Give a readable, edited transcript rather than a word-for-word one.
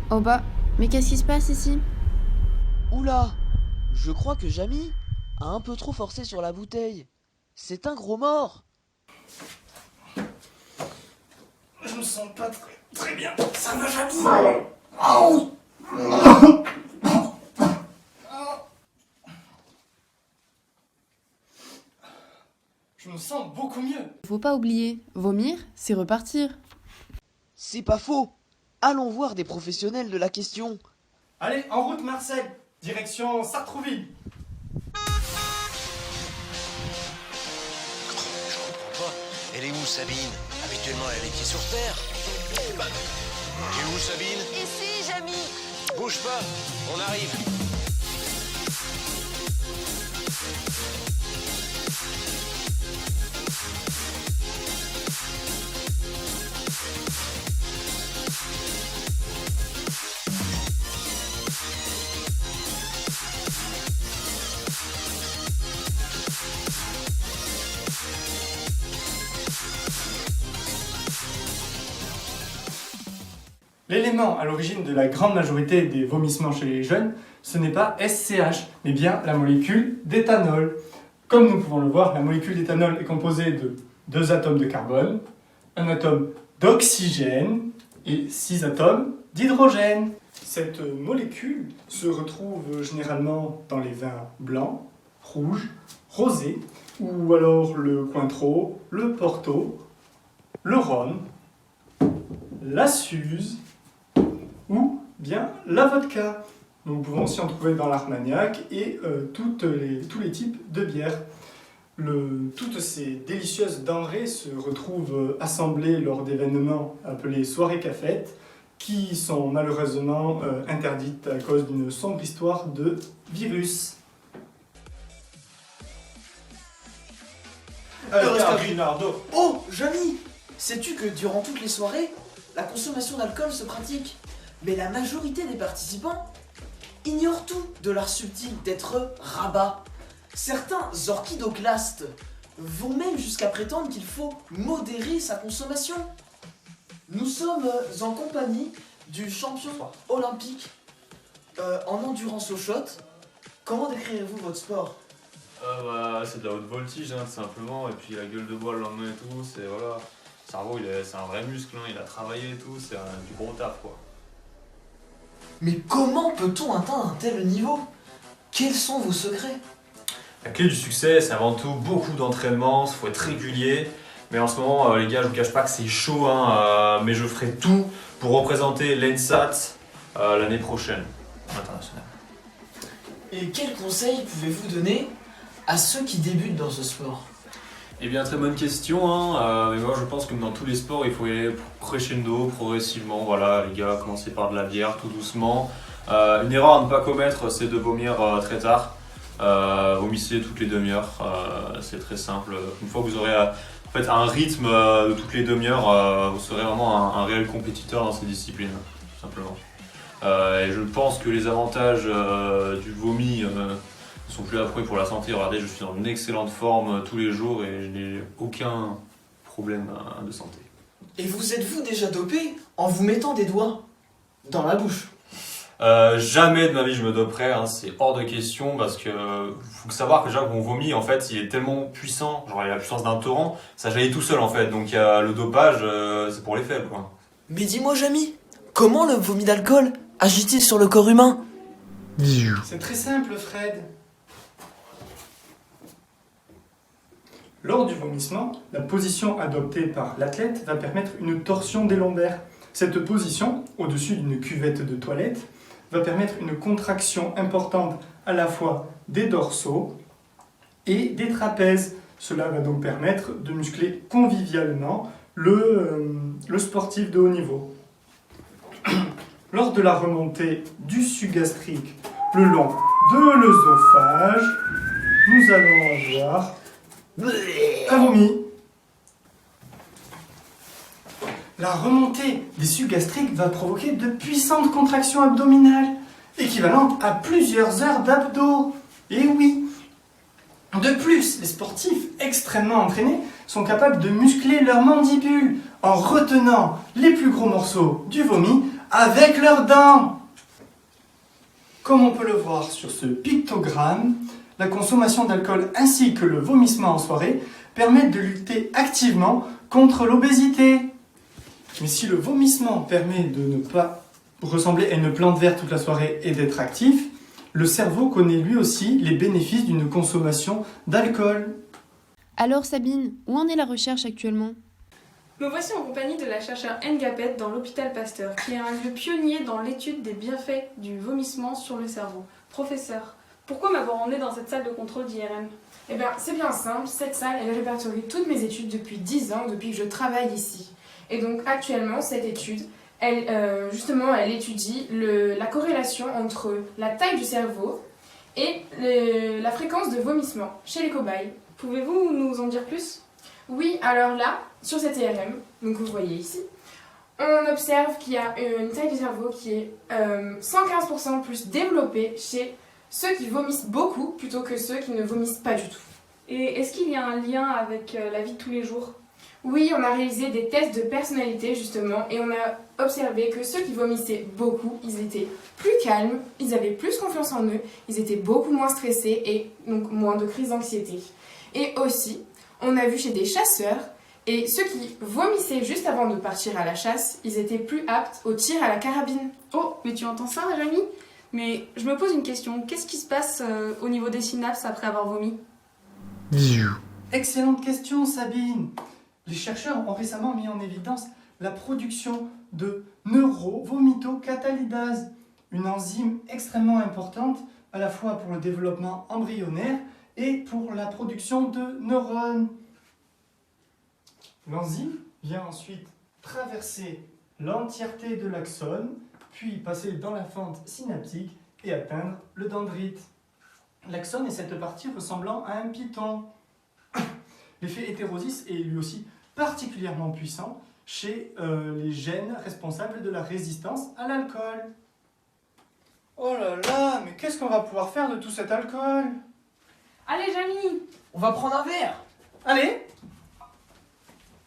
Oh bah, mais qu'est-ce qui se passe ici? Oula! Je crois que Jamy a un peu trop forcé sur la bouteille. C'est un gros mort! Je me sens pas très bien. Ça va, Jamy? Je me sens beaucoup mieux. Faut pas oublier, vomir, c'est repartir. C'est pas faux! Allons voir des professionnels de la question. Allez, en route, Marcel. Direction Sartrouville. Je comprends pas. Elle est où, Sabine? Habituellement, elle a les pieds sur terre. Eh ben, tu es où, Sabine? Ici, Jamy. Bouge pas, on arrive. L'élément à l'origine de la grande majorité des vomissements chez les jeunes, ce n'est pas SCH, mais bien la molécule d'éthanol. Comme nous pouvons le voir, la molécule d'éthanol est composée de 2 atomes de carbone, un atome d'oxygène et 6 atomes d'hydrogène. Cette molécule se retrouve généralement dans les vins blancs, rouges, rosés, ou alors le Cointreau, le Porto, le Rhône, la Suze, ou bien la vodka. Nous pouvons aussi en trouver dans l'Armagnac et tous les types de bières. Toutes ces délicieuses denrées se retrouvent assemblées lors d'événements appelés soirées cafettes, qui sont malheureusement interdites à cause d'une sombre histoire de virus. Leonardo. Oh, Jamy! Sais-tu que durant toutes les soirées, la consommation d'alcool se pratique? Mais la majorité des participants ignorent tout de l'art subtil d'être rabat. Certains orchidoclastes vont même jusqu'à prétendre qu'il faut modérer sa consommation. Nous sommes en compagnie du champion olympique en endurance au shot. Comment décrirez-vous votre sport? C'est de la haute voltige, tout simplement, et puis la gueule de bois le lendemain et tout, c'est voilà. Le cerveau, c'est un vrai muscle, il a travaillé et tout, c'est du gros taf, quoi. Mais comment peut-on atteindre un tel niveau? Quels sont vos secrets? La clé du succès, c'est avant tout beaucoup d'entraînement, il faut être régulier. Mais en ce moment, les gars, je vous cache pas que c'est chaud, mais je ferai tout pour représenter l'ENSAT l'année prochaine, internationale. Et quels conseils pouvez-vous donner à ceux qui débutent dans ce sport? Eh bien, très bonne question, mais moi je pense que dans tous les sports, il faut y aller crescendo, progressivement, voilà, les gars, commencez par de la bière, tout doucement. Une erreur à ne pas commettre, c'est de vomir très tard. Vomissez toutes les demi-heures, c'est très simple. Une fois que vous aurez un rythme de toutes les demi-heures, vous serez vraiment un réel compétiteur dans ces disciplines, tout simplement. Et je pense que les avantages du vomi ne sont plus approuvés pour la santé. Regardez, je suis en excellente forme tous les jours et je n'ai aucun problème de santé. Et vous êtes-vous déjà dopé en vous mettant des doigts dans la bouche? Jamais de ma vie je me doperai, c'est hors de question parce que faut savoir que déjà mon vomi en fait il est tellement puissant, genre il a la puissance d'un torrent, ça jaillit tout seul en fait, donc le dopage c'est pour les faibles quoi. Mais dis-moi, Jamy, comment le vomi d'alcool agit-il sur le corps humain? C'est très simple, Fred. Lors du vomissement, la position adoptée par l'athlète va permettre une torsion des lombaires. Cette position, au-dessus d'une cuvette de toilette, va permettre une contraction importante à la fois des dorsaux et des trapèzes. Cela va donc permettre de muscler convivialement le sportif de haut niveau. Lors de la remontée du suc gastrique le long de l'œsophage, nous allons avoir un vomi. La remontée des sucs gastriques va provoquer de puissantes contractions abdominales, équivalentes à plusieurs heures d'abdos. Et oui. De plus, les sportifs extrêmement entraînés sont capables de muscler leurs mandibules en retenant les plus gros morceaux du vomi avec leurs dents. Comme on peut le voir sur ce pictogramme, la consommation d'alcool ainsi que le vomissement en soirée permettent de lutter activement contre l'obésité. Mais si le vomissement permet de ne pas ressembler à une plante verte toute la soirée et d'être actif, le cerveau connaît lui aussi les bénéfices d'une consommation d'alcool. Alors Sabine, où en est la recherche actuellement? Me voici en compagnie de la chercheure Ngapet dans l'hôpital Pasteur, qui est un lieu pionnier dans l'étude des bienfaits du vomissement sur le cerveau. Professeur, pourquoi m'avoir emmené dans cette salle de contrôle d'IRM? Eh bien, c'est bien simple, cette salle, elle répertorie toutes mes études depuis 10 ans, depuis que je travaille ici. Et donc, actuellement, cette étude, elle étudie la corrélation entre la taille du cerveau et la fréquence de vomissement chez les cobayes. Pouvez-vous nous en dire plus? Oui, alors là, sur cette IRM, donc vous voyez ici, on observe qu'il y a une taille du cerveau qui est 115% plus développée chez ceux qui vomissent beaucoup plutôt que ceux qui ne vomissent pas du tout. Et est-ce qu'il y a un lien avec la vie de tous les jours? Oui, on a réalisé des tests de personnalité justement et on a observé que ceux qui vomissaient beaucoup, ils étaient plus calmes, ils avaient plus confiance en eux, ils étaient beaucoup moins stressés et donc moins de crises d'anxiété. Et aussi, on a vu chez des chasseurs, et ceux qui vomissaient juste avant de partir à la chasse, ils étaient plus aptes au tir à la carabine. Oh, mais tu entends ça, Rémi? Mais je me pose une question, qu'est-ce qui se passe au niveau des synapses après avoir vomi? Excellente question, Sabine. Les chercheurs ont récemment mis en évidence la production de neurovomitocatalyse, une enzyme extrêmement importante à la fois pour le développement embryonnaire et pour la production de neurones. L'enzyme vient ensuite traverser l'entièreté de l'axone, puis passer dans la fente synaptique et atteindre le dendrite. L'axone est cette partie ressemblant à un python. L'effet hétérosis est lui aussi particulièrement puissant chez les gènes responsables de la résistance à l'alcool. Oh là là, mais qu'est-ce qu'on va pouvoir faire de tout cet alcool? Allez, Jamy! On va prendre un verre. Allez!